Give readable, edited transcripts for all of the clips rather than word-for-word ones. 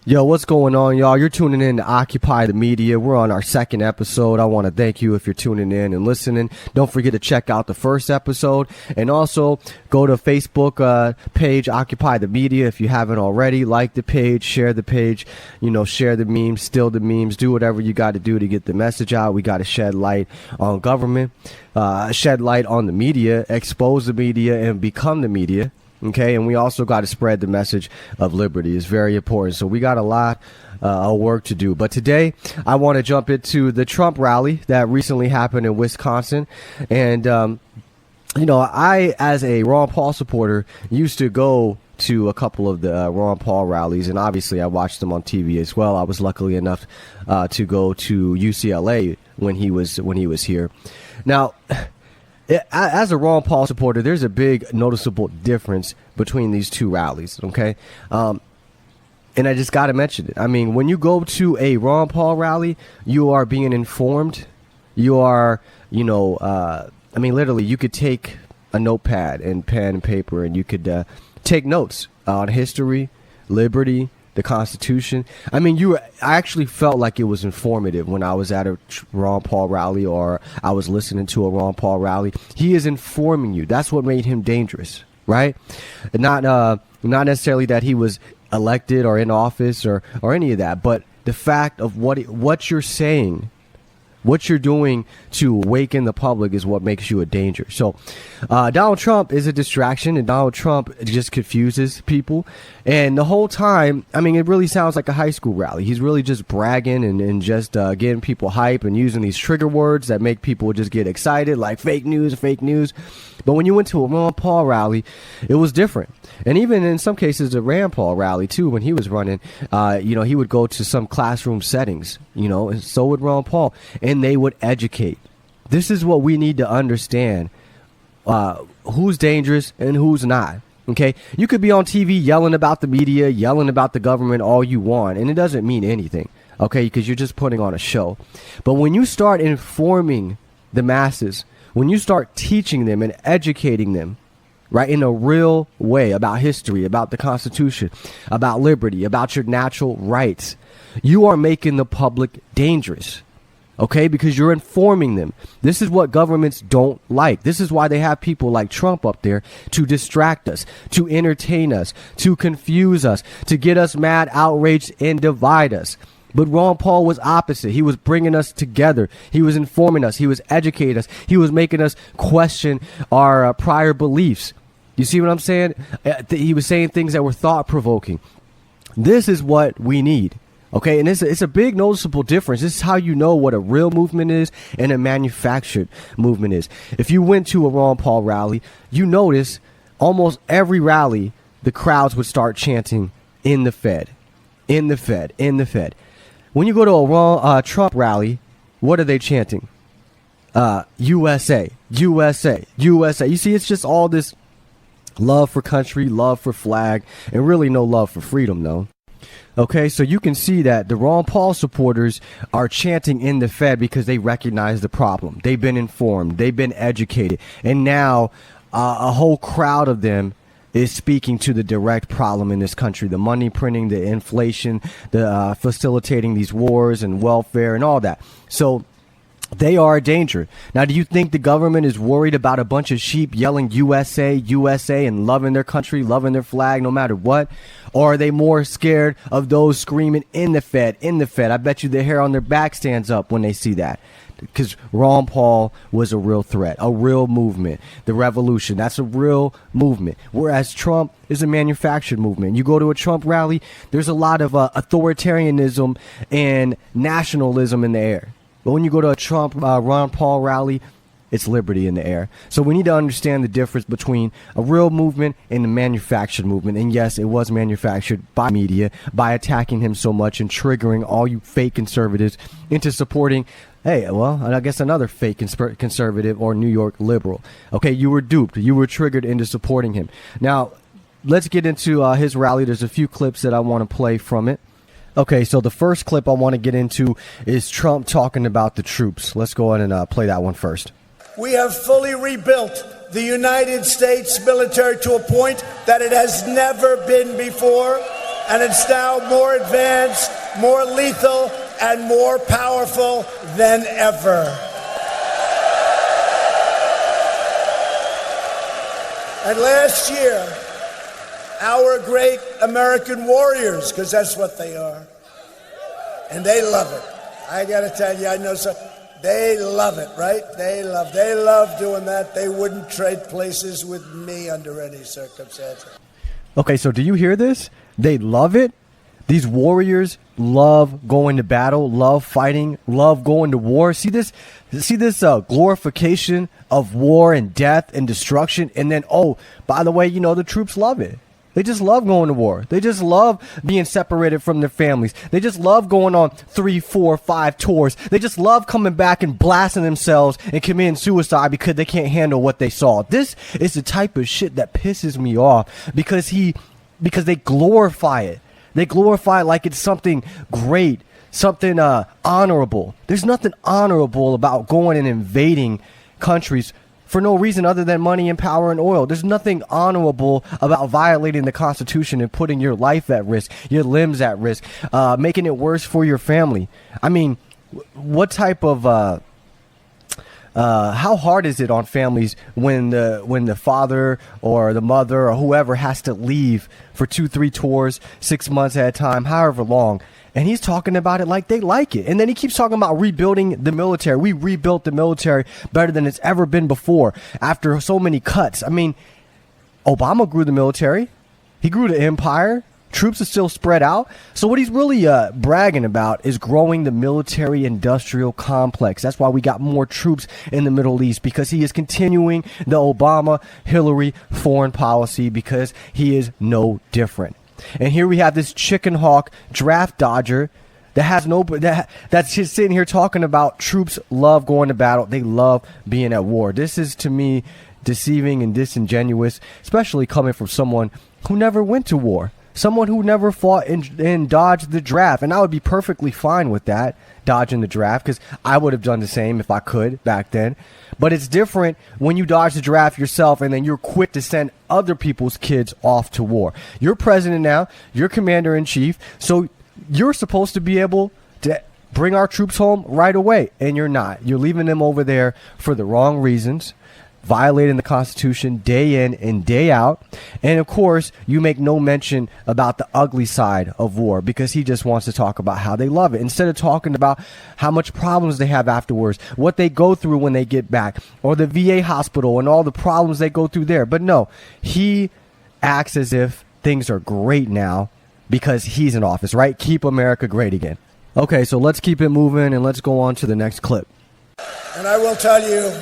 Yo, what's going on, y'all? You're tuning in to Occupy the Media. We're on our second episode. I want to thank you if you're tuning in and listening. Don't forget to check out the first episode. And also, go to Facebook page, Occupy the Media, if you haven't already. Like the page, share the page, share the memes, steal the memes, do whatever you got to do to get the message out. We got to shed light on government, shed light on the media, expose the media, and become the media. Okay, and we also got to spread the message of liberty. It's very important. So we got a lot of work to do. But today, I want to jump into the Trump rally that recently happened in Wisconsin. And, I, as a Ron Paul supporter, used to go to a couple of the Ron Paul rallies. And obviously, I watched them on TV as well. I was lucky enough to go to UCLA when he was here. Now, as a Ron Paul supporter, there's a big noticeable difference between these two rallies, okay? And I just got to mention it. I mean, when you go to a Ron Paul rally, you are being informed. You are, literally, you could take a notepad and pen and paper and you could take notes on history, liberty, the Constitution. I mean, I actually felt like it was informative when I was at a Ron Paul rally or I was listening to a Ron Paul rally. He is informing you. That's what made him dangerous, right? Not necessarily that he was elected or in office or any of that, but the fact of what you're saying, what you're doing to awaken the public is what makes you a danger. So Donald Trump is a distraction, and Donald Trump just confuses people. And the whole time, I mean, it really sounds like a high school rally. He's really just bragging and just getting people hype and using these trigger words that make people just get excited, like fake news. But when you went to a Ron Paul rally, it was different. And even in some cases, a Rand Paul rally, too, when he was running, he would go to some classroom settings, and so would Ron Paul. And they would educate. This is what we need to understand, who's dangerous and who's not. Okay, you could be on TV yelling about the media, yelling about the government all you want, and it doesn't mean anything, okay, because you're just putting on a show. But when you start informing the masses, when you start teaching them and educating them, right, in a real way about history, about the Constitution, about liberty, about your natural rights, you are making the public dangerous. Okay, because you're informing them. This is what governments don't like. This is why they have people like Trump up there to distract us, to entertain us, to confuse us, to get us mad, outraged, and divide us. But Ron Paul was opposite. He was bringing us together. He was informing us. He was educating us. He was making us question our prior beliefs. You see what I'm saying? He was saying things that were thought-provoking. This is what we need. Okay, and it's a big noticeable difference. This is how you know what a real movement is and a manufactured movement is. If you went to a Ron Paul rally, you notice almost every rally, the crowds would start chanting, "In the Fed, in the Fed, in the Fed." When you go to a Trump rally, what are they chanting? USA, USA, USA. You see, it's just all this love for country, love for flag, and really no love for freedom, though. Okay, so you can see that the Ron Paul supporters are chanting "in the Fed" because they recognize the problem. They've been informed. They've been educated. And now a whole crowd of them is speaking to the direct problem in this country, the money printing, the inflation, the facilitating these wars and welfare and all that. So they are a danger. Now, do you think the government is worried about a bunch of sheep yelling USA, USA, and loving their country, loving their flag, no matter what? Or are they more scared of those screaming "in the Fed, in the Fed"? I bet you the hair on their back stands up when they see that. Because Ron Paul was a real threat, a real movement. The revolution, that's a real movement. Whereas Trump is a manufactured movement. You go to a Trump rally, there's a lot of authoritarianism and nationalism in the air. But when you go to a Trump, Ron Paul rally, it's liberty in the air. So we need to understand the difference between a real movement and a manufactured movement. And yes, it was manufactured by media, by attacking him so much and triggering all you fake conservatives into supporting, hey, well, I guess another fake conservative or New York liberal. Okay, you were duped. You were triggered into supporting him. Now, let's get into his rally. There's a few clips that I want to play from it. Okay, so the first clip I want to get into is Trump talking about the troops. Let's go ahead and play that one first. We have fully rebuilt the United States military to a point that it has never been before. And it's now more advanced, more lethal, and more powerful than ever. And last year, our great American warriors, because that's what they are, and they love it. I got to tell you, I know some. They love it, right? They love doing that. They wouldn't trade places with me under any circumstances. Okay, so do you hear this? They love it. These warriors love going to battle, love fighting, love going to war. See this glorification of war and death and destruction. And then, oh, by the way, the troops love it. They just love going to war. They just love being separated from their families. They just love going on 3, 4, 5 tours. They just love coming back and blasting themselves and committing suicide because they can't handle what they saw. This is the type of shit that pisses me off because they glorify it. They glorify it like it's something great, something honorable. There's nothing honorable about going and invading countries for no reason other than money and power and oil. There's nothing honorable about violating the Constitution and putting your life at risk, your limbs at risk, making it worse for your family. I mean, what type of how hard is it on families when the father or the mother or whoever has to leave for 2, 3 tours, 6 months at a time, however long? And he's talking about it like they like it. And then he keeps talking about rebuilding the military. We rebuilt the military better than it's ever been before after so many cuts. I mean, Obama grew the military. He grew the empire. Troops are still spread out. So what he's really bragging about is growing the military industrial complex. That's why we got more troops in the Middle East, because he is continuing the Obama-Hillary foreign policy, because he is no different. And here we have this chicken hawk draft dodger that's just sitting here talking about troops love going to battle. They love being at war. This is, to me, deceiving and disingenuous, especially coming from someone who never went to war. Someone who never fought and dodged the draft. And I would be perfectly fine with that, dodging the draft, because I would have done the same if I could back then. But it's different when you dodge the draft yourself and then you're quick to send other people's kids off to war. You're president now. You're commander-in-chief. So you're supposed to be able to bring our troops home right away. And you're not. You're leaving them over there for the wrong reasons, violating the Constitution day in and day out. And of course, you make no mention about the ugly side of war, because he just wants to talk about how they love it instead of talking about how much problems they have afterwards, what they go through when they get back, or the VA hospital and all the problems they go through there. But no, he acts as if things are great now because he's in office, right? Keep America great again. Okay, so let's keep it moving and let's go on to the next clip. And I will tell you,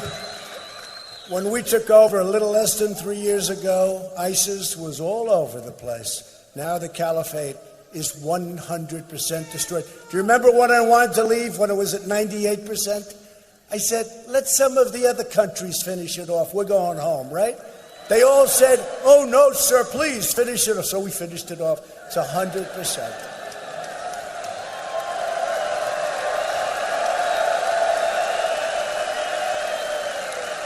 when we took over a little less than 3 years ago, ISIS was all over the place. Now the caliphate is 100% destroyed. Do you remember when I wanted to leave, when it was at 98%? I said, let some of the other countries finish it off. We're going home, right? They all said, oh, no, sir, please finish it off. So we finished it off. It's 100%.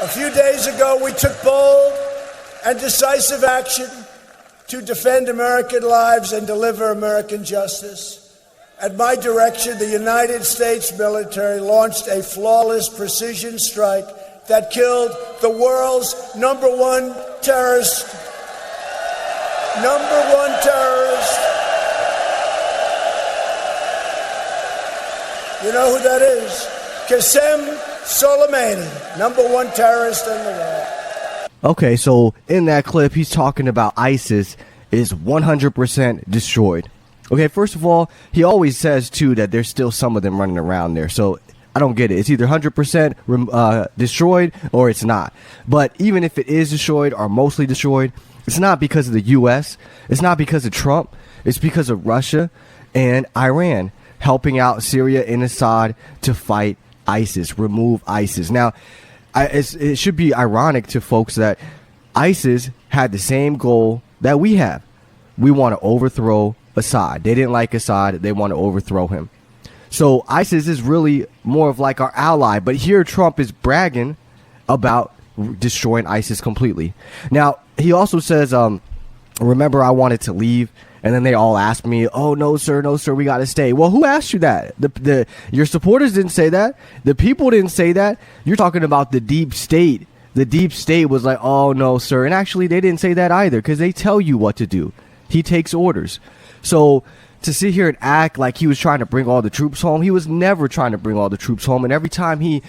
A few days ago, we took bold and decisive action to defend American lives and deliver American justice. At my direction, the United States military launched a flawless precision strike that killed the world's number one terrorist. You know who that is? Qasem Soleimani, number one terrorist in the world. Okay, so in that clip, he's talking about ISIS is 100% destroyed. Okay, first of all, he always says, too, that there's still some of them running around there. So I don't get it. It's either 100% destroyed or it's not. But even if it is destroyed or mostly destroyed, it's not because of the U.S. It's not because of Trump. It's because of Russia and Iran helping out Syria and Assad to fight ISIS, remove ISIS. Now, it should be ironic to folks that ISIS had the same goal that we have. We want to overthrow Assad. They didn't like Assad. They want to overthrow him. So ISIS is really more of like our ally. But here Trump is bragging about destroying ISIS completely. Now, he also says, remember, I wanted to leave And then they all asked me, "Oh, no, sir, we got to stay." Well, who asked you that? Your supporters didn't say that. The people didn't say that. You're talking about the deep state. The deep state was like, "Oh, no, sir." And actually, they didn't say that either, because they tell you what to do. He takes orders. So to sit here and act like he was trying to bring all the troops home, he was never trying to bring all the troops home. And every time he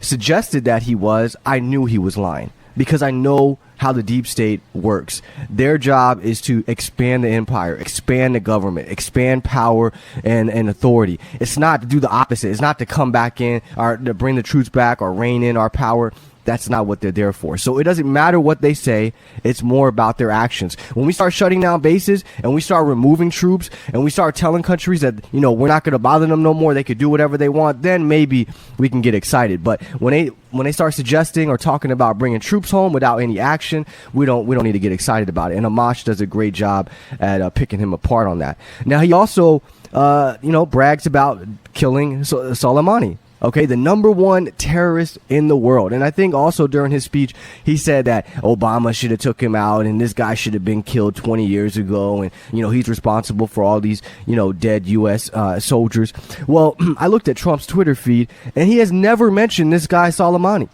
suggested that he was, I knew he was lying, because I know how the deep state works. Their job is to expand the empire, expand the government, expand power and authority. It's not to do the opposite. It's not to come back in or to bring the troops back or rein in our power. That's not what they're there for. So it doesn't matter what they say. It's more about their actions. When we start shutting down bases and we start removing troops and we start telling countries that, we're not going to bother them no more, they could do whatever they want, then maybe we can get excited. But when they start suggesting or talking about bringing troops home without any action, we don't need to get excited about it. And Amash does a great job at picking him apart on that. Now, he also, brags about killing Soleimani. Okay, the number one terrorist in the world. And I think also during his speech, he said that Obama should have took him out and this guy should have been killed 20 years ago. And, he's responsible for all these, dead U.S. Soldiers. Well, I looked at Trump's Twitter feed and he has never mentioned this guy Soleimani.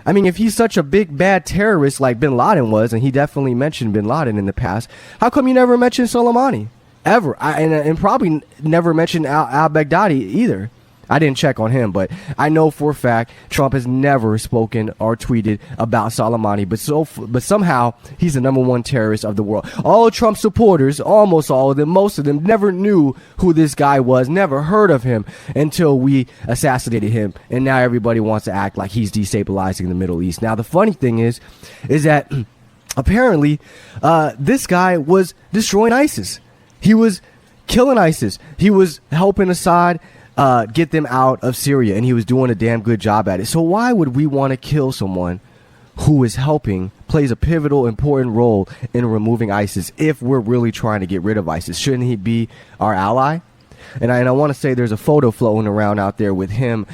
I mean, if he's such a big bad terrorist like bin Laden was, and he definitely mentioned bin Laden in the past, how come you never mentioned Soleimani? Ever. And probably never mentioned al-Baghdadi either. I didn't check on him, but I know for a fact Trump has never spoken or tweeted about Soleimani, but somehow he's the number one terrorist of the world. All of Trump's supporters, almost all of them, most of them, never knew who this guy was, never heard of him until we assassinated him, and now everybody wants to act like he's destabilizing the Middle East. Now, the funny thing is that apparently this guy was destroying ISIS. He was killing ISIS. He was helping Assad get them out of Syria, and he was doing a damn good job at it. So why would we want to kill someone who is plays a pivotal, important role in removing ISIS if we're really trying to get rid of ISIS? Shouldn't he be our ally? And I want to say there's a photo floating around out there with him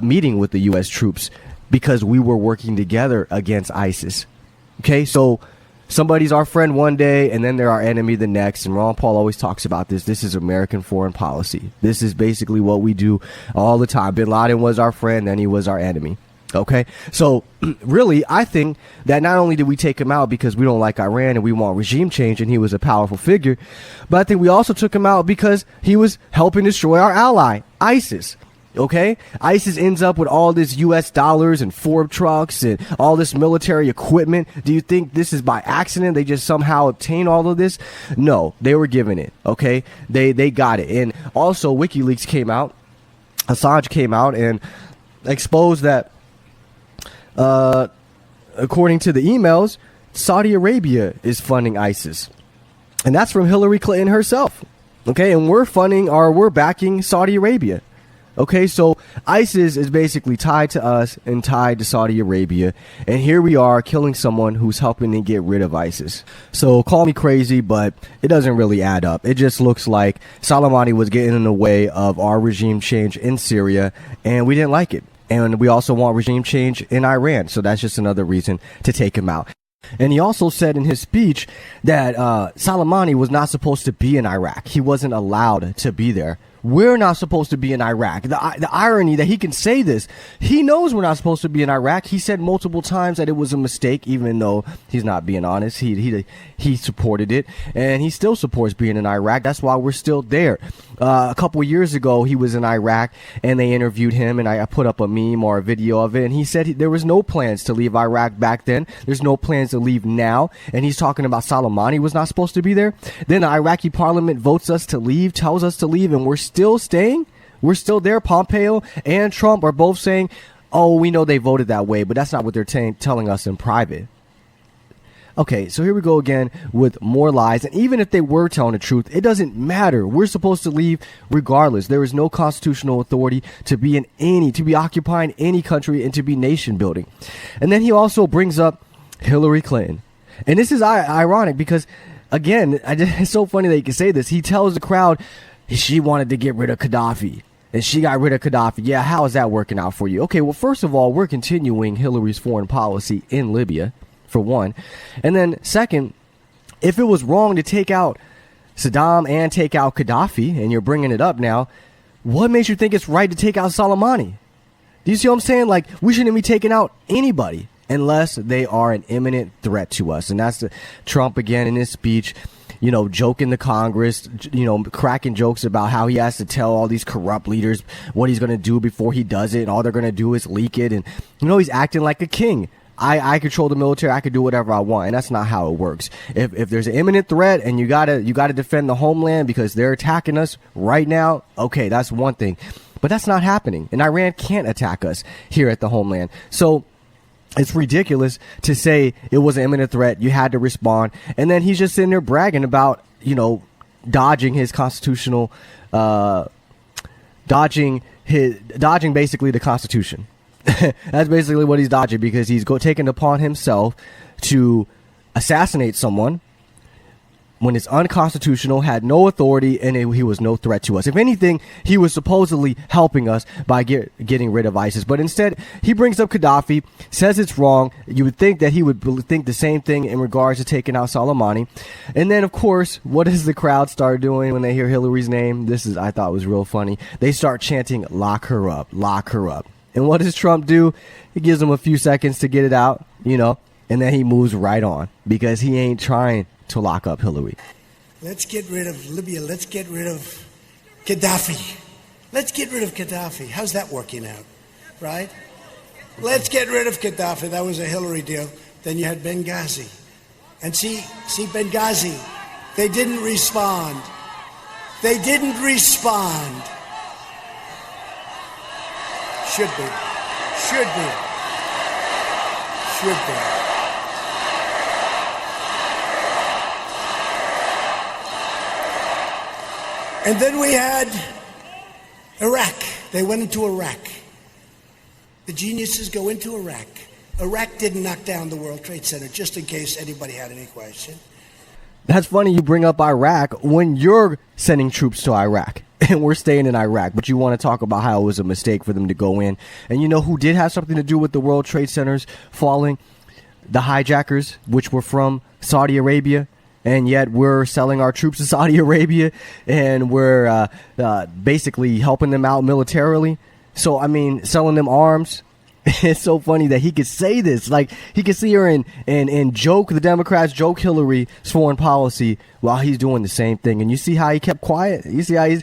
meeting with the U.S. troops because we were working together against ISIS. Okay, so somebody's our friend one day and then they're our enemy the next. And Ron Paul always talks about this. This is American foreign policy. This is basically what we do all the time. Bin Laden was our friend, then he was our enemy. Okay, so really, I think that not only did we take him out because we don't like Iran and we want regime change and he was a powerful figure, but I think we also took him out because he was helping destroy our ally, ISIS. Okay, ISIS ends up with all this U.S. dollars and Ford trucks and all this military equipment. Do you think this is by accident? They just somehow obtain all of this? No, they were given it. Okay, they got it. And also, WikiLeaks came out, Assange came out and exposed that, according to the emails, Saudi Arabia is funding ISIS, and that's from Hillary Clinton herself. Okay, and we're backing Saudi Arabia. Okay, so ISIS is basically tied to us and tied to Saudi Arabia. And here we are killing someone who's helping to get rid of ISIS. So call me crazy, but it doesn't really add up. It just looks like Soleimani was getting in the way of our regime change in Syria, and we didn't like it. And we also want regime change in Iran. So that's just another reason to take him out. And he also said in his speech that Soleimani was not supposed to be in Iraq. He wasn't allowed to be there. We're not supposed to be in Iraq. The irony that he can say this, he knows we're not supposed to be in Iraq. He said multiple times that it was a mistake, even though he's not being honest. He supported it, and he still supports being in Iraq. That's why we're still there. A couple of years ago, he was in Iraq, and they interviewed him, and I put up a meme or a video of it, and he said there was no plans to leave Iraq back then. There's no plans to leave now, and he's talking about Soleimani was not supposed to be there. Then the Iraqi parliament votes us to leave, tells us to leave, and we're still staying. We're still there. Pompeo and Trump are both saying, oh, we know they voted that way, but that's not what they're telling us in private. Okay, so here we go again with more lies. And even if they were telling the truth, it doesn't matter. We're supposed to leave regardless. There is no constitutional authority to be occupying any country and to be nation building. And then he also brings up Hillary Clinton. And this is ironic because, again, it's so funny that he can say this. He tells the crowd she wanted to get rid of Gaddafi. And she got rid of Gaddafi. Yeah, how is that working out for you? Okay, well, first of all, we're continuing Hillary's foreign policy in Libya, for one. And then second, if it was wrong to take out Saddam and take out Gaddafi, and you're bringing it up now, what makes you think it's right to take out Soleimani? Do you see what I'm saying? Like, we shouldn't be taking out anybody unless they are an imminent threat to us. And that's Trump again in his speech, joking the Congress, cracking jokes about how he has to tell all these corrupt leaders what he's going to do before he does it. And all they're going to do is leak it. And, he's acting like a king. I control the military. I can do whatever I want. And that's not how it works. If there's an imminent threat and you gotta defend the homeland because they're attacking us right now, okay, that's one thing. But that's not happening. And Iran can't attack us here at the homeland. So it's ridiculous to say it was an imminent threat. You had to respond. And then he's just sitting there bragging about, dodging his constitutional, dodging basically the Constitution. That's basically what he's dodging, because he's taking upon himself to assassinate someone when it's unconstitutional, had no authority, and he was no threat to us. If anything, he was supposedly helping us by getting rid of ISIS. But instead, he brings up Gaddafi, says it's wrong. You would think that he would think the same thing in regards to taking out Soleimani. And then, of course, what does the crowd start doing when they hear Hillary's name? I thought was real funny. They start chanting, "Lock her up, lock her up." And what does Trump do? He gives them a few seconds to get it out, and then he moves right on because he ain't trying to lock up Hillary. Let's get rid of Libya. Let's get rid of Gaddafi. Let's get rid of Gaddafi. How's that working out? Right? Let's get rid of Gaddafi. That was a Hillary deal. Then you had Benghazi. And see Benghazi. They didn't respond. They didn't respond. Should be. Should be. Should be. And then we had Iraq. They went into Iraq. The geniuses go into Iraq. Iraq didn't knock down the World Trade Center, just in case anybody had any question. That's funny you bring up Iraq when you're sending troops to Iraq and we're staying in Iraq, but you want to talk about how it was a mistake for them to go in. And you know who did have something to do with the World Trade Centers falling? The hijackers, which were from Saudi Arabia. And yet we're selling our troops to Saudi Arabia, and we're basically helping them out militarily. So, I mean, selling them arms. It's so funny that he could say this. Like, he could sit here and joke, the Democrats joke Hillary's foreign policy while he's doing the same thing. And you see how he kept quiet? You see how he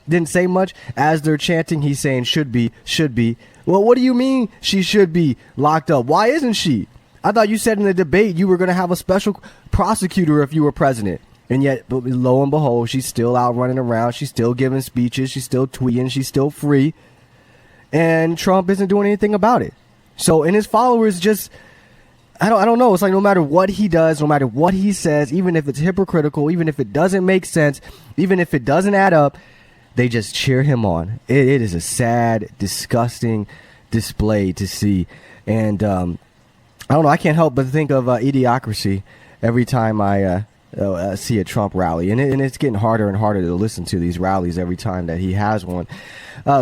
didn't say much? As they're chanting, he's saying should be, should be. Well, what do you mean she should be locked up? Why isn't she? I thought you said in the debate you were going to have a special prosecutor if you were president. And yet, lo and behold, she's still out running around. She's still giving speeches. She's still tweeting. She's still free. And Trump isn't doing anything about it. So, and his followers just, I don't know. It's like no matter what he does, no matter what he says, even if it's hypocritical, even if it doesn't make sense, even if it doesn't add up, they just cheer him on. It is a sad, disgusting display to see. And, I don't know. I can't help but think of Idiocracy every time I see a Trump rally. And it's getting harder and harder to listen to these rallies every time that he has one.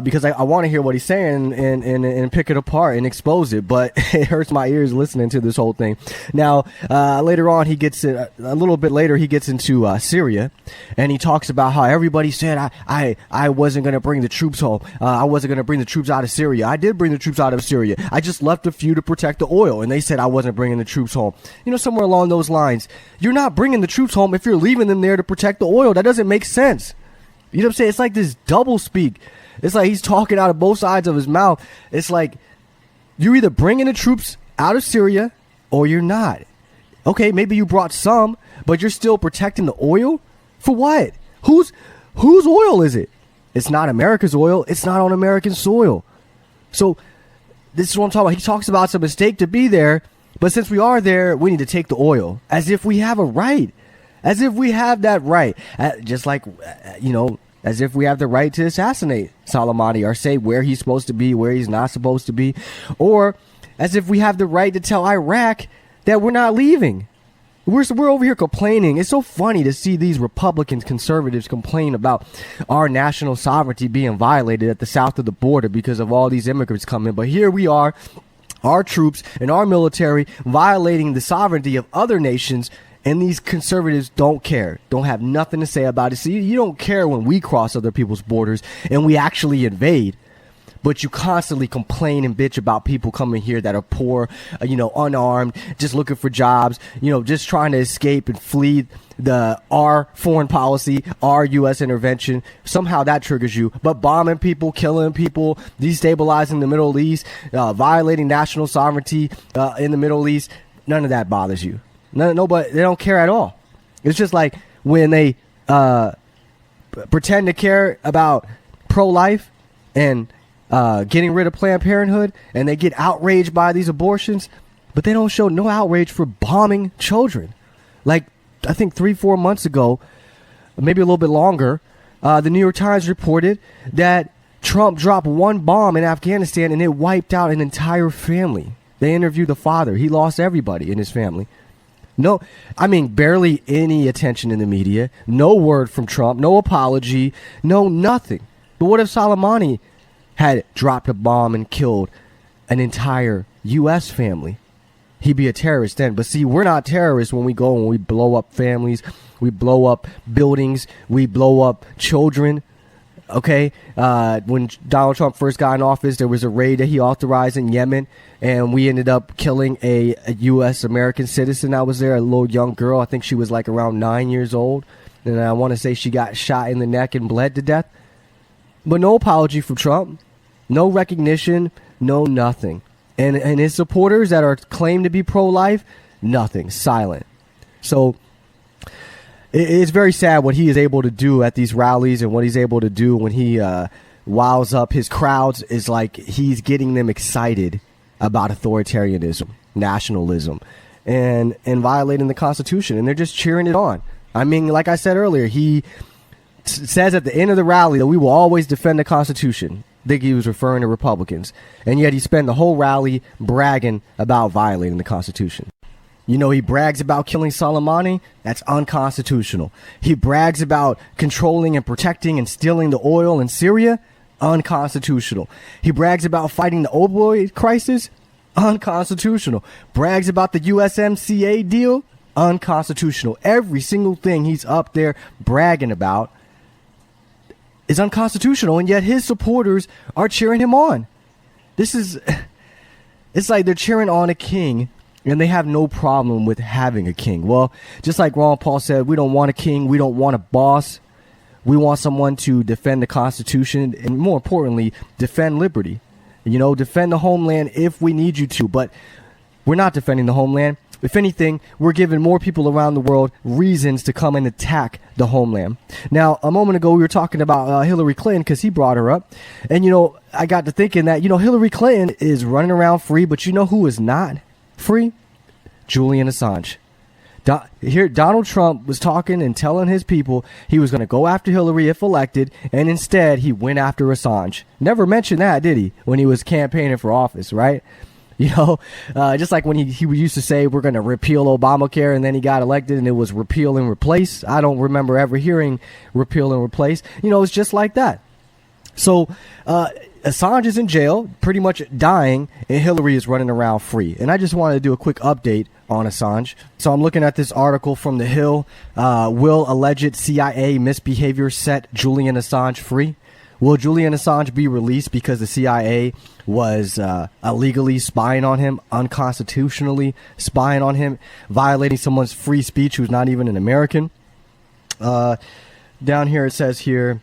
Because I want to hear what he's saying and pick it apart and expose it. But it hurts my ears listening to this whole thing. Now, later on, he gets a little bit later, he gets into Syria. And he talks about how everybody said I wasn't going to bring the troops home. I wasn't going to bring the troops out of Syria. I did bring the troops out of Syria. I just left a few to protect the oil. And they said I wasn't bringing the troops home. You know, somewhere along those lines. You're not bringing the troops home if you're leaving them there to protect the oil. That doesn't make sense. You know what I'm saying? It's like this double speak. It's like he's talking out of both sides of his mouth. It's like you're either bringing the troops out of Syria or you're not. Okay, maybe you brought some, but you're still protecting the oil? For what? Whose oil is it? It's not America's oil. It's not on American soil. So this is what I'm talking about. He talks about it's a mistake to be there, but since we are there, we need to take the oil. As if we have a right. As if we have that right. Just like, as if we have the right to assassinate Soleimani or say where he's supposed to be, where he's not supposed to be. Or as if we have the right to tell Iraq that we're not leaving. We're over here complaining. It's so funny to see these Republicans, conservatives complain about our national sovereignty being violated at the south of the border because of all these immigrants coming. But here we are, our troops and our military violating the sovereignty of other nations. And these conservatives don't care, don't have nothing to say about it. See, you don't care when we cross other people's borders and we actually invade. But you constantly complain and bitch about people coming here that are poor, unarmed, just looking for jobs, just trying to escape and flee our foreign policy, our U.S. intervention. Somehow that triggers you. But bombing people, killing people, destabilizing the Middle East, violating national sovereignty in the Middle East, none of that bothers you. Nobody, they don't care at all. It's just like when they pretend to care about pro-life and getting rid of Planned Parenthood, and they get outraged by these abortions, but they don't show no outrage for bombing children. Like, I think 3-4 months ago, maybe a little bit longer, the New York Times reported that Trump dropped one bomb in Afghanistan and it wiped out an entire family. They interviewed the father. He lost everybody in his family. No, I mean, barely any attention in the media. No word from Trump. No apology. No nothing. But what if Soleimani had dropped a bomb and killed an entire U.S. family? He'd be a terrorist then. But see, we're not terrorists when we go and we blow up families. We blow up buildings. We blow up children. Okay, when Donald Trump first got in office, there was a raid that he authorized in Yemen, and we ended up killing a U.S. American citizen that was there, a little young girl. I think she was like around 9 years old, and I want to say she got shot in the neck and bled to death. But no apology from Trump, no recognition, no nothing. And his supporters that are claimed to be pro-life, nothing, silent. So it's very sad what he is able to do at these rallies, and what he's able to do when he wows up his crowds is like he's getting them excited about authoritarianism, nationalism, and violating the Constitution, and they're just cheering it on. I mean, like I said earlier, he says at the end of the rally that we will always defend the Constitution. I think he was referring to Republicans, and yet he spent the whole rally bragging about violating the Constitution. He brags about killing Soleimani. That's unconstitutional. He brags about controlling and protecting and stealing the oil in Syria. Unconstitutional. He brags about fighting the opioid crisis. Unconstitutional. Brags about the USMCA deal. Unconstitutional. Every single thing he's up there bragging about is unconstitutional, and yet his supporters are cheering him on. It's like they're cheering on a king, and they have no problem with having a king. Well, just like Ron Paul said, we don't want a king. We don't want a boss. We want someone to defend the Constitution and, more importantly, defend liberty. Defend the homeland if we need you to. But we're not defending the homeland. If anything, we're giving more people around the world reasons to come and attack the homeland. Now, a moment ago, we were talking about Hillary Clinton because he brought her up. And, I got to thinking that, Hillary Clinton is running around free, but you know who is not free? Julian Assange. Here, Donald Trump was talking and telling his people he was going to go after Hillary if elected, and instead he went after Assange. Never mentioned that, did he, when he was campaigning for office, right? Just like when he used to say we're going to repeal Obamacare, and then he got elected and it was repeal and replace. I don't remember ever hearing repeal and replace. It's just like that. So Assange is in jail, pretty much dying, and Hillary is running around free. And I just wanted to do a quick update on Assange. So I'm looking at this article from The Hill. Will alleged CIA misbehavior set Julian Assange free? Will Julian Assange be released because the CIA was illegally spying on him, unconstitutionally spying on him, violating someone's free speech who's not even an American? Down here it says here,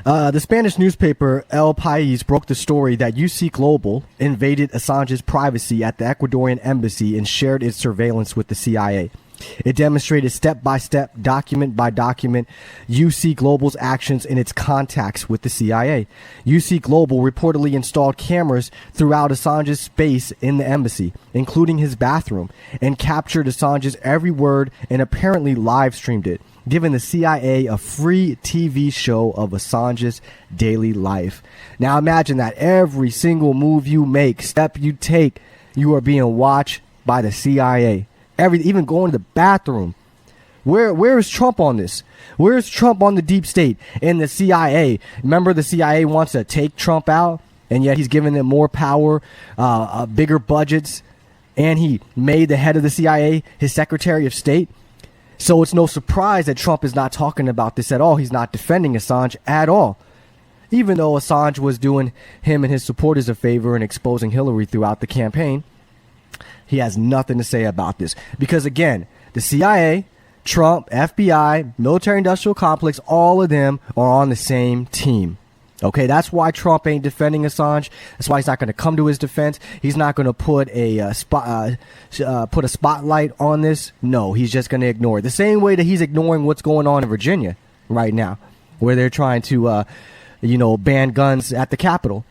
the Spanish newspaper El País broke the story that UC Global invaded Assange's privacy at the Ecuadorian embassy and shared its surveillance with the CIA. It demonstrated step-by-step, document-by-document, UC Global's actions in its contacts with the CIA. UC Global reportedly installed cameras throughout Assange's space in the embassy, including his bathroom, and captured Assange's every word and apparently live-streamed it, giving the CIA a free TV show of Assange's daily life. Now imagine that every single move you make, step you take, you are being watched by the CIA. Even going to the bathroom. Where is Trump on this? Where is Trump on the deep state and the CIA? Remember, the CIA wants to take Trump out, and yet he's giving them more power, bigger budgets, and he made the head of the CIA his Secretary of State. So it's no surprise that Trump is not talking about this at all. He's not defending Assange at all. Even though Assange was doing him and his supporters a favor and exposing Hillary throughout the campaign, he has nothing to say about this. Because again, the CIA, Trump, FBI, military-industrial complex, all of them are on the same team. Okay, that's why Trump ain't defending Assange. That's why he's not going to come to his defense. He's not going to put a spotlight on this. No, he's just going to ignore it. The same way that he's ignoring what's going on in Virginia right now, where they're trying to, ban guns at the Capitol,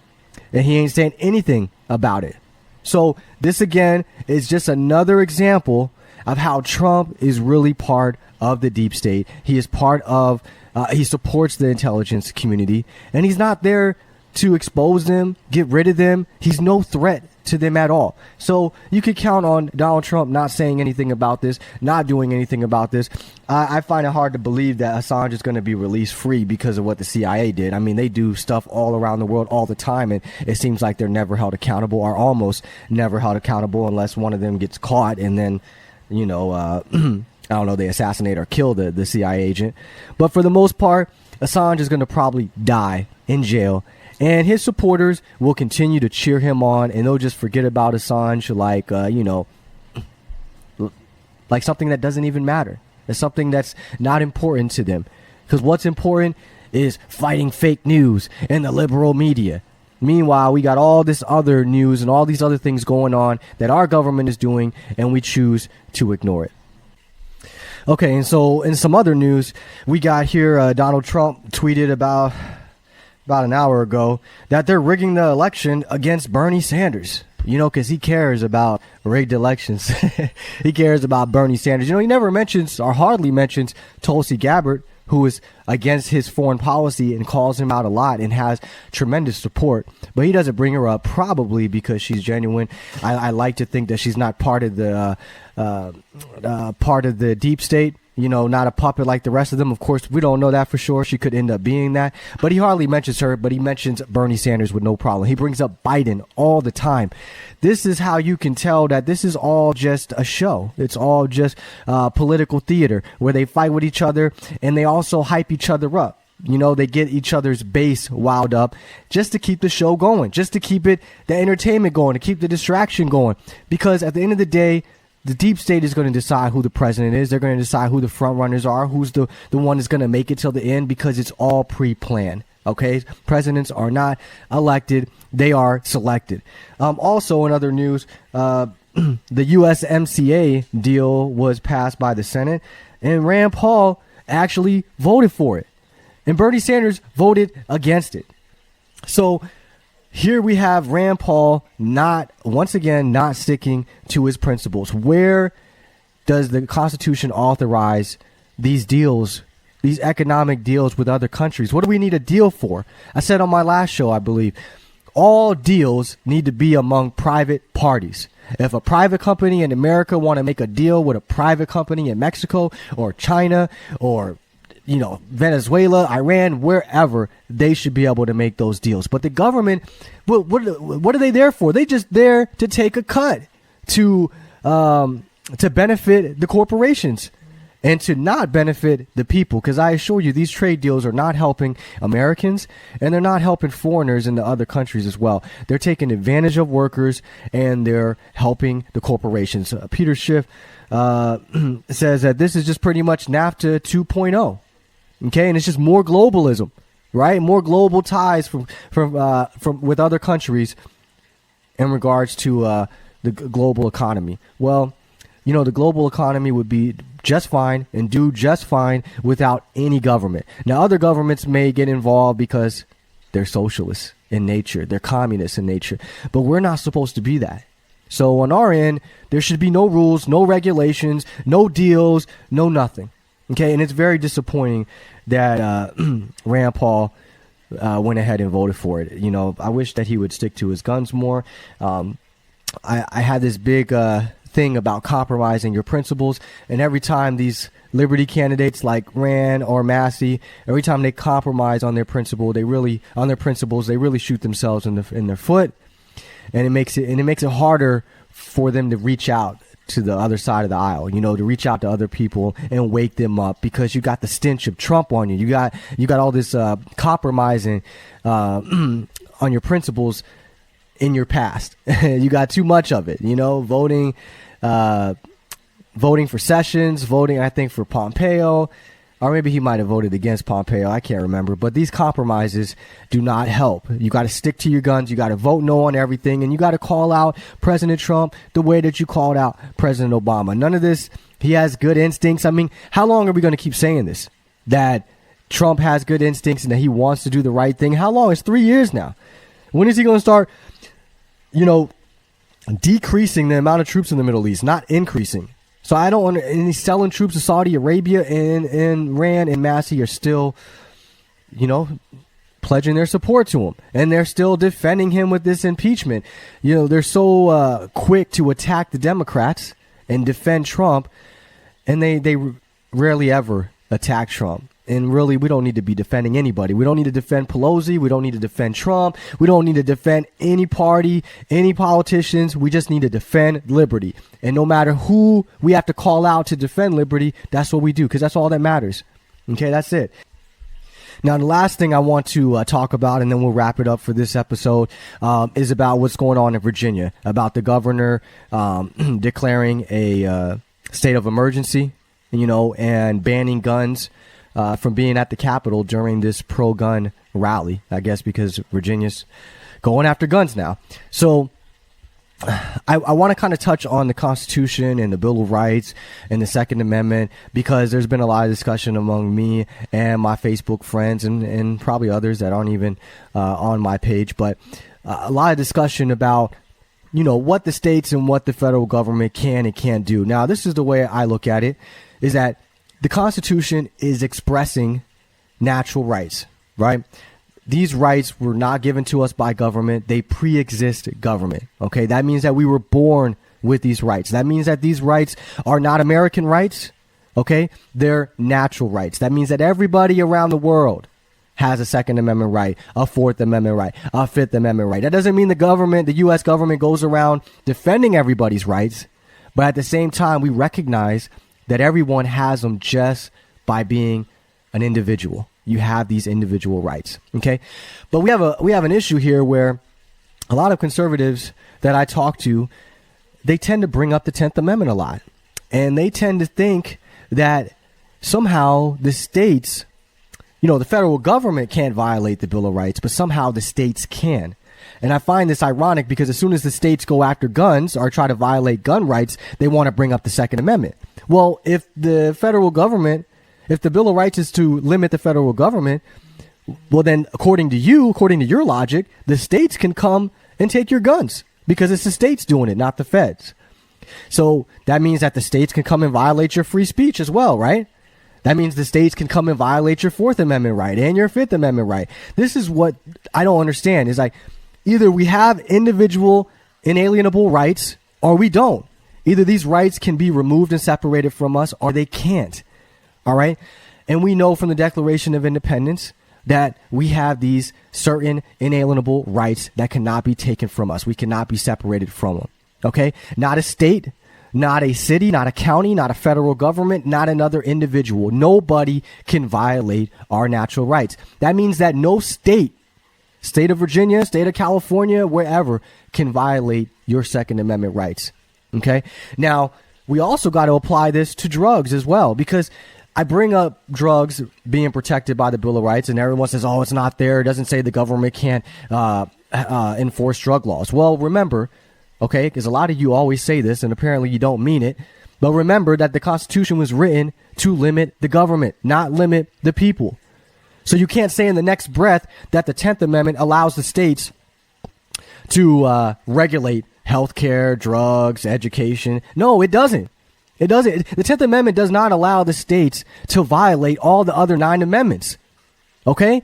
and he ain't saying anything about it. So this again is just another example of how Trump is really part of the deep state. He is part of. He supports the intelligence community, and he's not there to expose them, get rid of them. He's no threat to them at all. So you could count on Donald Trump not saying anything about this, not doing anything about this. I find it hard to believe that Assange is going to be released free because of what the CIA did. I mean, they do stuff all around the world all the time, and it seems like they're never held accountable, or almost never held accountable, unless one of them gets caught and then, I don't know, they assassinate or kill the CIA agent. But for the most part, Assange is going to probably die in jail, and his supporters will continue to cheer him on, and they'll just forget about Assange like something that doesn't even matter. It's something that's not important to them, because what's important is fighting fake news and the liberal media. Meanwhile, we got all this other news and all these other things going on that our government is doing, and we choose to ignore it. Okay, and so in some other news, we got here Donald Trump tweeted about an hour ago that they're rigging the election against Bernie Sanders. Because he cares about rigged elections. He cares about Bernie Sanders. He never mentions, or hardly mentions, Tulsi Gabbard, who is against his foreign policy and calls him out a lot and has tremendous support. But he doesn't bring her up, probably because she's genuine. I like to think that she's not part of the deep state. Not a puppet like the rest of them. Of course, we don't know that for sure. She could end up being that. But he hardly mentions her, but he mentions Bernie Sanders with no problem. He brings up Biden all the time. This is how you can tell that this is all just a show. It's all just political theater where they fight with each other, and they also hype each other up. They get each other's base wound up just to keep the show going, just to keep the entertainment going, to keep the distraction going. Because at the end of the day, the deep state is going to decide who the president is. They're going to decide who the front runners are, who's the one that's going to make it till the end, because it's all pre-planned. Okay, presidents are not elected; they are selected. Also, in other news, the USMCA deal was passed by the Senate, and Rand Paul actually voted for it, and Bernie Sanders voted against it. So here we have Rand Paul once again not sticking to his principles. Where does the Constitution authorize these deals, these economic deals with other countries? What do we need a deal for? I said on my last show, I believe, all deals need to be among private parties. If a private company in America want to make a deal with a private company in Mexico or China or Venezuela, Iran, wherever, they should be able to make those deals. But the government, what are they there for? They just there to take a cut, to benefit the corporations and to not benefit the people. Because I assure you, these trade deals are not helping Americans, and they're not helping foreigners in the other countries as well. They're taking advantage of workers, and they're helping the corporations. Peter Schiff says that this is just pretty much NAFTA 2.0. Okay, and it's just more globalism, right? More global ties from with other countries in regards to the global economy. Well, the global economy would be just fine and do just fine without any government. Now, other governments may get involved because they're socialists in nature, they're communists in nature, but we're not supposed to be that. So on our end, there should be no rules, no regulations, no deals, no nothing. Okay, and it's very disappointing that Rand Paul went ahead and voted for it. I wish that he would stick to his guns more. I had this big thing about compromising your principles, and every time these liberty candidates like Rand or Massey, every time they compromise on their principles, they really shoot themselves in their foot, and it makes it harder for them to reach out to the other side of the aisle, to reach out to other people and wake them up, because you got the stench of Trump on you. You got all this compromising on your principles in your past. You got too much of it, voting for Sessions, voting, I think, for Pompeo, or maybe he might have voted against Pompeo. I can't remember. But these compromises do not help. You got to stick to your guns. You got to vote no on everything. And you got to call out President Trump the way that you called out President Obama. None of this. He has good instincts. I mean, how long are we going to keep saying this? That Trump has good instincts and that he wants to do the right thing. How long? It's 3 years now. When is he going to start, decreasing the amount of troops in the Middle East, not increasing? So I don't and he's selling troops to Saudi Arabia, and Iran and Massey are still, pledging their support to him. And they're still defending him with this impeachment. They're so quick to attack the Democrats and defend Trump, and they rarely ever attack Trump. And really, we don't need to be defending anybody. We don't need to defend Pelosi. We don't need to defend Trump. We don't need to defend any party, any politicians. We just need to defend liberty. And no matter who we have to call out to defend liberty, that's what we do, because that's all that matters. Okay, that's it. Now, the last thing I want to talk about, and then we'll wrap it up for this episode, is about what's going on in Virginia, about the governor declaring a state of emergency, and banning guns from being at the Capitol during this pro-gun rally, I guess, because Virginia's going after guns now. So I want to kind of touch on the Constitution and the Bill of Rights and the Second Amendment, because there's been a lot of discussion among me and my Facebook friends and probably others that aren't even on my page, but a lot of discussion about what the states and what the federal government can and can't do. Now, this is the way I look at it, is that the Constitution is expressing natural rights, right? These rights were not given to us by government. They pre-exist government, okay? That means that we were born with these rights. That means that these rights are not American rights, okay? They're natural rights. That means that everybody around the world has a Second Amendment right, a Fourth Amendment right, a Fifth Amendment right. That doesn't mean the U.S. government goes around defending everybody's rights, but at the same time, we recognize that everyone has them just by being an individual. You have these individual rights, okay? But we have an issue here where a lot of conservatives that I talk to, they tend to bring up the 10th Amendment a lot. And they tend to think that somehow the states, the federal government can't violate the Bill of Rights, but somehow the states can. And I find this ironic, because as soon as the states go after guns or try to violate gun rights, they want to bring up the Second Amendment. Well, if the federal government, if the Bill of Rights is to limit the federal government, well then, according to your logic, the states can come and take your guns, because it's the states doing it, not the feds. So that means that the states can come and violate your free speech as well, right? That means the states can come and violate your Fourth Amendment right and your Fifth Amendment right. This is what I don't understand, is like, either we have individual inalienable rights or we don't. Either these rights can be removed and separated from us, or they can't. All right? And we know from the Declaration of Independence that we have these certain inalienable rights that cannot be taken from us. We cannot be separated from them. Okay? Not a state, not a city, not a county, not a federal government, not another individual. Nobody can violate our natural rights. That means that no state of Virginia, state of California, wherever, can violate your Second Amendment rights. Okay? Now, we also got to apply this to drugs as well, because I bring up drugs being protected by the Bill of Rights, and everyone says, oh, it's not there. It doesn't say the government can't enforce drug laws. Well, remember, okay, because a lot of you always say this, and apparently you don't mean it, but remember that the Constitution was written to limit the government, not limit the people. So you can't say in the next breath that the 10th Amendment allows the states to regulate healthcare, drugs, education. No, it doesn't. It doesn't. The 10th Amendment does not allow the states to violate all the other 9 amendments. Okay?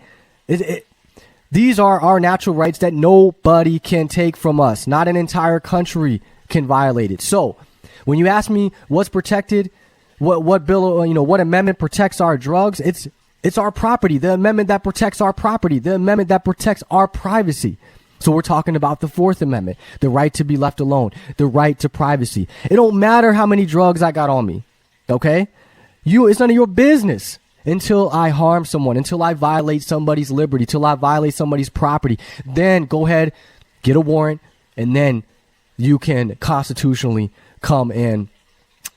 These are our natural rights that nobody can take from us. Not an entire country can violate it. So, when you ask me what's protected, what bill, what amendment protects our drugs, it's our property. The amendment that protects our property. The amendment that protects our privacy. So we're talking about the Fourth Amendment, the right to be left alone, the right to privacy. It don't matter how many drugs I got on me, okay? It's none of your business until I harm someone, until I violate somebody's liberty, till I violate somebody's property. Then go ahead, get a warrant, and then you can constitutionally come and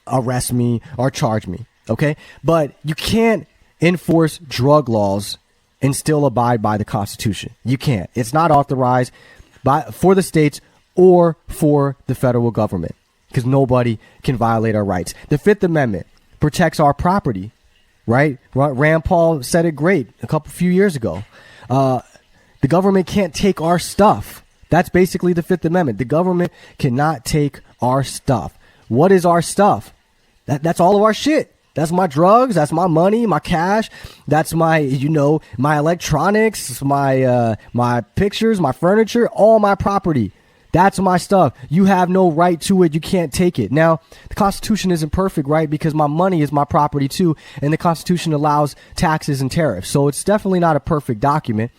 arrest me or charge me, okay? But you can't enforce drug laws and still abide by the Constitution. You can't. It's not authorized for the states or for the federal government, because nobody can violate our rights. The Fifth Amendment protects our property, right? Rand Paul said it great a few years ago. The government can't take our stuff. That's basically the Fifth Amendment. The government cannot take our stuff. What is our stuff? That's all of our shit. That's my drugs. That's my money, my cash. That's my, my electronics, my pictures, my furniture, all my property. That's my stuff. You have no right to it. You can't take it. Now, the Constitution isn't perfect, right? Because my money is my property too. And the Constitution allows taxes and tariffs. So it's definitely not a perfect document.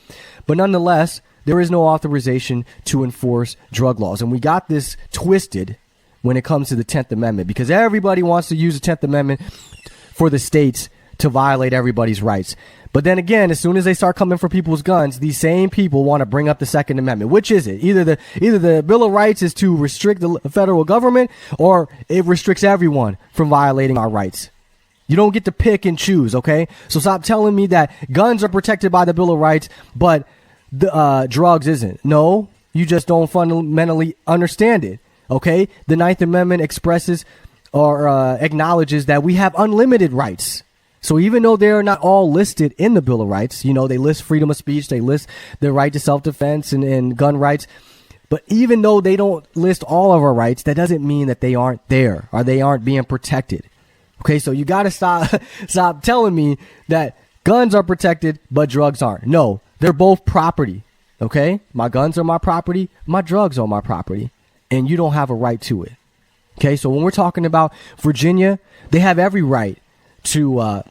But nonetheless, there is no authorization to enforce drug laws. And we got this twisted when it comes to the 10th Amendment, because everybody wants to use the 10th Amendment for the states to violate everybody's rights. But then again, as soon as they start coming for people's guns, these same people want to bring up the Second Amendment. Which is it? Either the Bill of Rights is to restrict the federal government, or it restricts everyone from violating our rights. You don't get to pick and choose, okay? So stop telling me that guns are protected by the Bill of Rights, but the drugs isn't. No, you just don't fundamentally understand it. Okay, the Ninth Amendment expresses or acknowledges that we have unlimited rights. So even though they're not all listed in the Bill of Rights, they list freedom of speech, they list the right to self-defense and gun rights. But even though they don't list all of our rights, that doesn't mean that they aren't there or they aren't being protected. Okay, so you got to stop telling me that guns are protected, but drugs aren't. No, they're both property. Okay, my guns are my property, my drugs are my property. And you don't have a right to it. Okay, so when we're talking about Virginia, they have every right to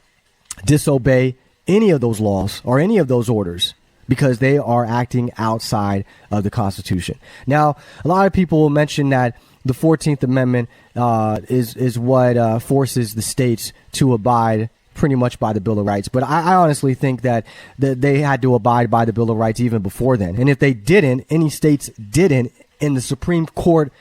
disobey any of those laws or any of those orders because they are acting outside of the Constitution. Now, a lot of people will mention that the 14th Amendment is what forces the states to abide pretty much by the Bill of Rights. But I honestly think that they had to abide by the Bill of Rights even before then. And if they didn't, any states didn't, and the Supreme Court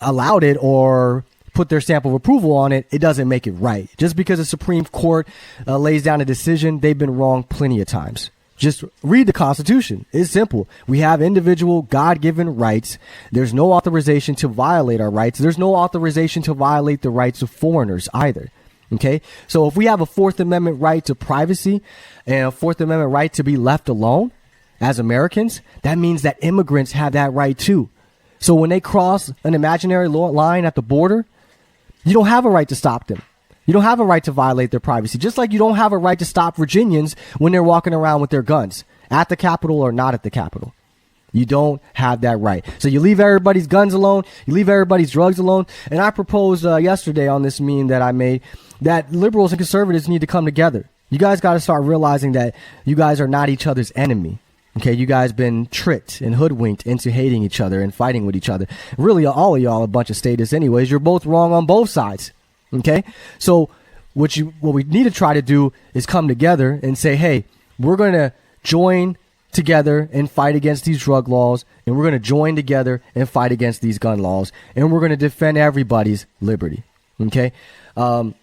allowed it or put their stamp of approval on it, it doesn't make it right. Just because the Supreme Court lays down a decision, they've been wrong plenty of times. Just read the Constitution. It's simple. We have individual God-given rights. There's no authorization to violate our rights. There's no authorization to violate the rights of foreigners either. Okay? So if we have a Fourth Amendment right to privacy and a Fourth Amendment right to be left alone as Americans, that means that immigrants have that right too. So when they cross an imaginary line at the border, you don't have a right to stop them. You don't have a right to violate their privacy, just like you don't have a right to stop Virginians when they're walking around with their guns at the Capitol or not at the Capitol. You don't have that right. So you leave everybody's guns alone. You leave everybody's drugs alone. And I proposed yesterday on this meme that I made that liberals and conservatives need to come together. You guys got to start realizing that you guys are not each other's enemy. Okay, you guys been tricked and hoodwinked into hating each other and fighting with each other. Really, all of y'all a bunch of statists anyways. You're both wrong on both sides. Okay, so what we need to try to do is come together and say, hey, we're going to join together and fight against these drug laws, and we're going to join together and fight against these gun laws, and we're going to defend everybody's liberty. Okay, and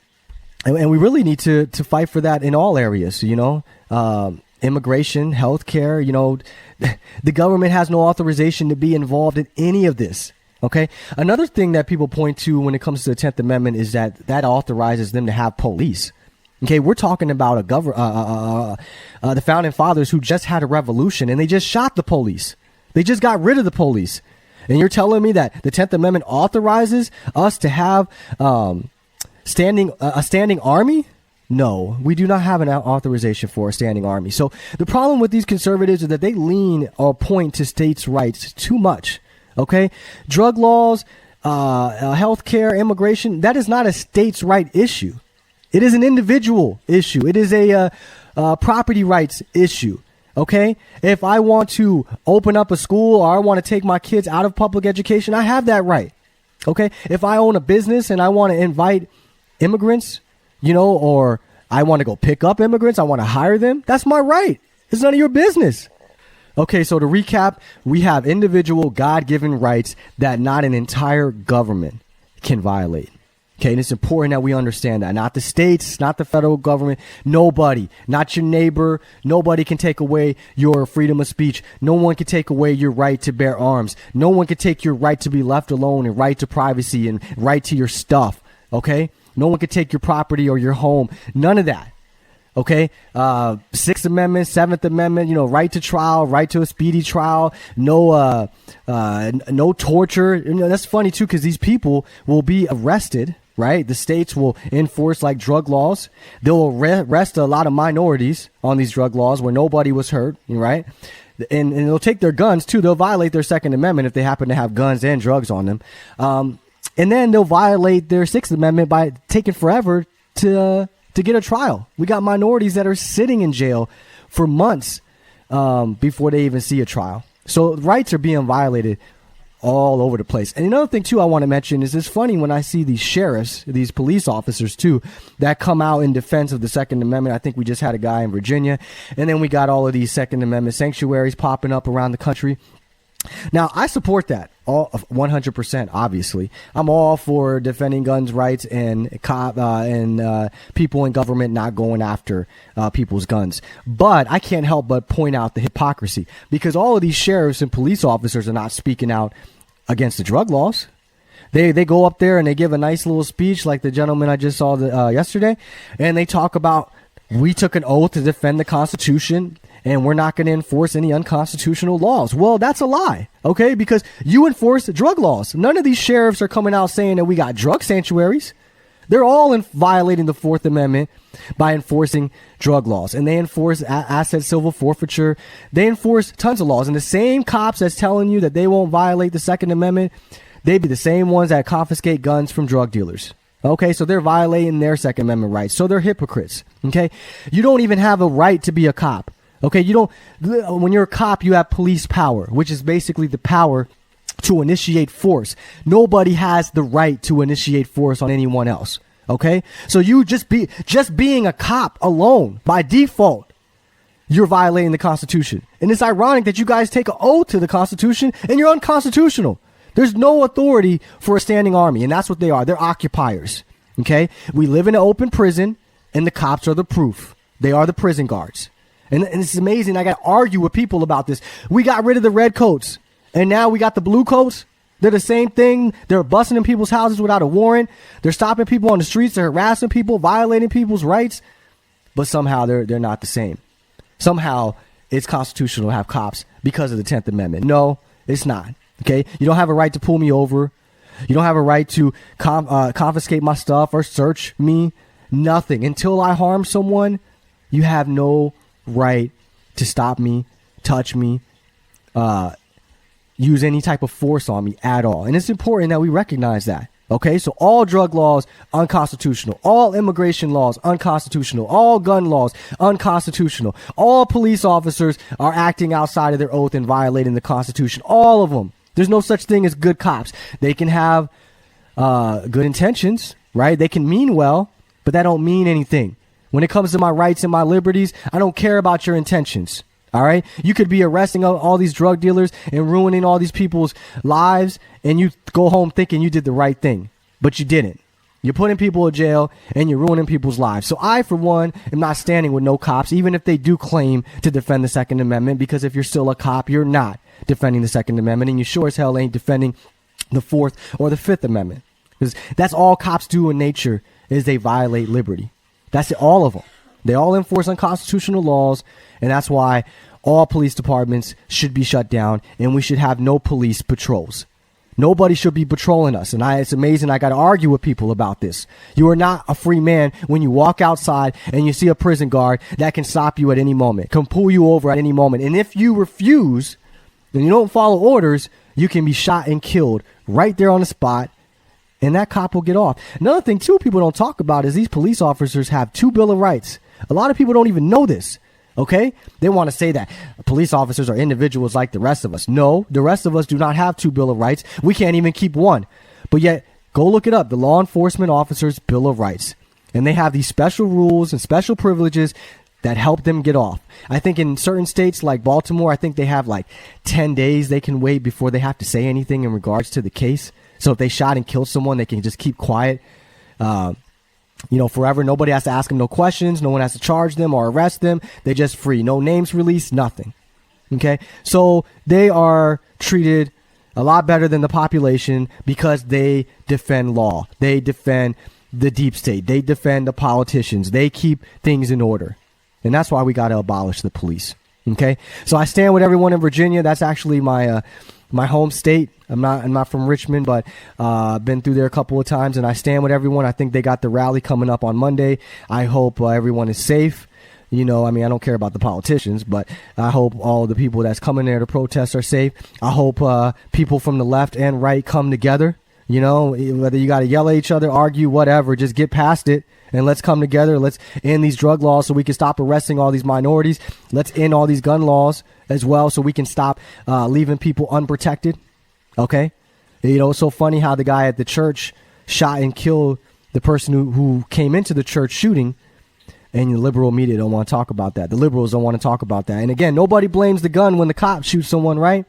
we really need to fight for that in all areas. Immigration, healthcare, the government has no authorization to be involved in any of this. Okay. Another thing that people point to when it comes to the 10th Amendment is that authorizes them to have police. Okay. We're talking about the founding fathers who just had a revolution and they just shot the police. They just got rid of the police. And you're telling me that the 10th Amendment authorizes us to have a standing army? No, we do not have an authorization for a standing army. So the problem with these conservatives is that they lean or point to states' rights too much. Okay, drug laws, healthcare, immigration, that is not a states' right issue. It is an individual issue. It is a property rights issue. Okay. If I want to open up a school or I want to take my kids out of public education, I have that right. Okay. If I own a business and I want to invite immigrants, or I want to go pick up immigrants, I want to hire them, that's my right. It's none of your business. Okay, so to recap, we have individual God-given rights that not an entire government can violate. Okay, and it's important that we understand that. Not the states, not the federal government, nobody, not your neighbor, nobody can take away your freedom of speech. No one can take away your right to bear arms. No one can take your right to be left alone and right to privacy and right to your stuff. Okay, no one can take your property or your home. None of that. Okay, Sixth Amendment, Seventh Amendment, right to trial, right to a speedy trial, no torture. That's funny too, because these people will be arrested, right? The states will enforce like drug laws. They'll arrest a lot of minorities on these drug laws where nobody was hurt, right? And they'll take their guns too. They'll violate their Second Amendment if they happen to have guns and drugs on them. And then they'll violate their Sixth Amendment by taking forever to get a trial. We got minorities that are sitting in jail for months before they even see a trial. So rights are being violated all over the place. And another thing too I want to mention is it's funny when I see these sheriffs, these police officers too, that come out in defense of the Second Amendment. I think we just had a guy in Virginia, and then we got all of these Second Amendment sanctuaries popping up around the country. Now, I support that all 100%. Obviously, I'm all for defending guns rights and people in government not going after people's guns. But I can't help but point out the hypocrisy, because all of these sheriffs and police officers are not speaking out against the drug laws. They go up there and they give a nice little speech like the gentleman I just saw yesterday, and they talk about, we took an oath to defend the Constitution and we're not going to enforce any unconstitutional laws. Well, that's a lie, okay? Because you enforce drug laws. None of these sheriffs are coming out saying that we got drug sanctuaries. They're all violating the Fourth Amendment by enforcing drug laws. And they enforce asset civil forfeiture. They enforce tons of laws. And the same cops that's telling you that they won't violate the Second Amendment, they be the same ones that confiscate guns from drug dealers. Okay, so they're violating their Second Amendment rights. So they're hypocrites, okay? You don't even have a right to be a cop. Okay, when you're a cop, you have police power, which is basically the power to initiate force. Nobody has the right to initiate force on anyone else. Okay, so you just being a cop alone by default, you're violating the Constitution. And it's ironic that you guys take an oath to the Constitution and you're unconstitutional. There's no authority for a standing army, and that's what they are. They're occupiers. Okay, we live in an open prison, and the cops are the proof. They are the prison guards. And it's amazing. I got to argue with people about this. We got rid of the red coats, and now we got the blue coats. They're the same thing. They're busting in people's houses without a warrant. They're stopping people on the streets. They're harassing people, violating people's rights. But somehow they're not the same. Somehow it's constitutional to have cops because of the 10th Amendment. No, it's not. Okay? You don't have a right to pull me over. You don't have a right to confiscate my stuff or search me. Nothing. Until I harm someone, you have no right to stop me, touch me, use any type of force on me at all. And it's important that we recognize that. Okay, so all drug laws, unconstitutional. All immigration laws, unconstitutional. All gun laws, unconstitutional. All police officers are acting outside of their oath and violating the Constitution. All of them. There's no such thing as good cops. They can have good intentions, right? They can mean well, but that don't mean anything. When it comes to my rights and my liberties, I don't care about your intentions. All right. You could be arresting all these drug dealers and ruining all these people's lives, and you go home thinking you did the right thing, but you didn't. You're putting people in jail and you're ruining people's lives. So I, for one, am not standing with no cops, even if they do claim to defend the Second Amendment, because if you're still a cop, you're not defending the Second Amendment, and you sure as hell ain't defending the Fourth or the Fifth Amendment, because that's all cops do in nature, is they violate liberty. That's it, all of them. They all enforce unconstitutional laws, and that's why all police departments should be shut down, and we should have no police patrols. Nobody should be patrolling us. And it's amazing. I got to argue with people about this. You are not a free man when you walk outside and you see a prison guard that can stop you at any moment, can pull you over at any moment. And if you refuse and you don't follow orders, you can be shot and killed right there on the spot. And that cop will get off. Another thing, too, people don't talk about is these police officers have 2 Bill of Rights. A lot of people don't even know this. Okay? They want to say that police officers are individuals like the rest of us. No, the rest of us do not have 2 Bill of Rights. We can't even keep one. But yet, go look it up, the Law Enforcement Officers Bill of Rights. And they have these special rules and special privileges that help them get off. I think in certain states like Baltimore, I think they have like 10 days they can wait before they have to say anything in regards to the case. So if they shot and killed someone, they can just keep quiet, forever. Nobody has to ask them no questions. No one has to charge them or arrest them. They're just free. No names released, nothing. Okay? So they are treated a lot better than the population because they defend law. They defend the deep state. They defend the politicians. They keep things in order. And that's why we got to abolish the police. Okay? So I stand with everyone in Virginia. That's actually my home state. I'm not from Richmond, but I've been through there a couple of times, and I stand with everyone. I think they got the rally coming up on Monday. I hope everyone is safe. I don't care about the politicians, but I hope all the people that's coming there to protest are safe. I hope people from the left and right come together. Whether you got to yell at each other, argue, whatever, just get past it. And let's come together. Let's end these drug laws so we can stop arresting all these minorities. Let's end all these gun laws as well so we can stop leaving people unprotected. Okay? It's so funny how the guy at the church shot and killed the person who came into the church shooting, and the liberal media don't want to talk about that. The liberals don't want to talk about that. And again, nobody blames the gun when the cop shoots someone, right?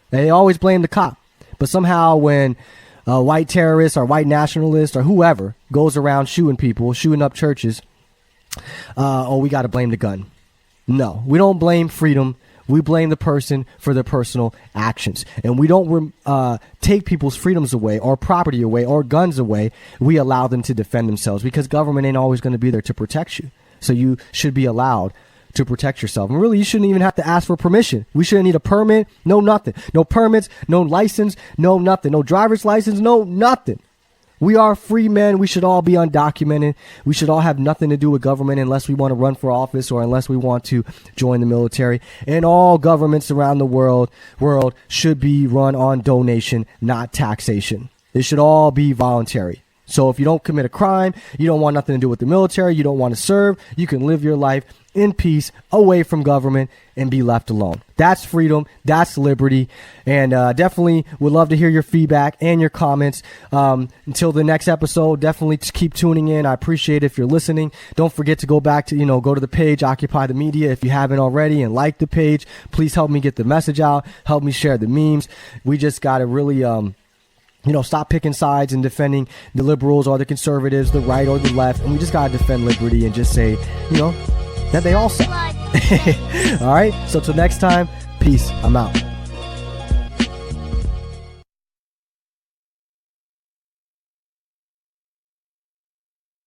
They always blame the cop. But somehow when a white terrorist or white nationalist or whoever goes around shooting people, shooting up churches, we got to blame the gun. No, we don't blame freedom. We blame the person for their personal actions. And we don't take people's freedoms away or property away or guns away. We allow them to defend themselves because government ain't always going to be there to protect you. So you should be allowed to protect yourself. And really, you shouldn't even have to ask for permission. We shouldn't need a permit. No, nothing. No permits, no license, no nothing. No driver's license, no nothing. We are free men. We should all be undocumented. We should all have nothing to do with government unless we want to run for office or unless we want to join the military. And all governments around the world should be run on donation, not taxation. It should all be voluntary. So if you don't commit a crime, you don't want nothing to do with the military, you don't want to serve, you can live your life in peace, away from government, and be left alone. That's freedom. That's liberty. And definitely would love to hear your feedback and your comments. Until the next episode, definitely keep tuning in. I appreciate it if you're listening. Don't forget to go back to, go to the page, Occupy the Media, if you haven't already, and like the page. Please help me get the message out. Help me share the memes. We just got to really... stop picking sides and defending the liberals or the conservatives, the right or the left. And we just got to defend liberty and just say, that they all suck. All right. So till next time, peace. I'm out.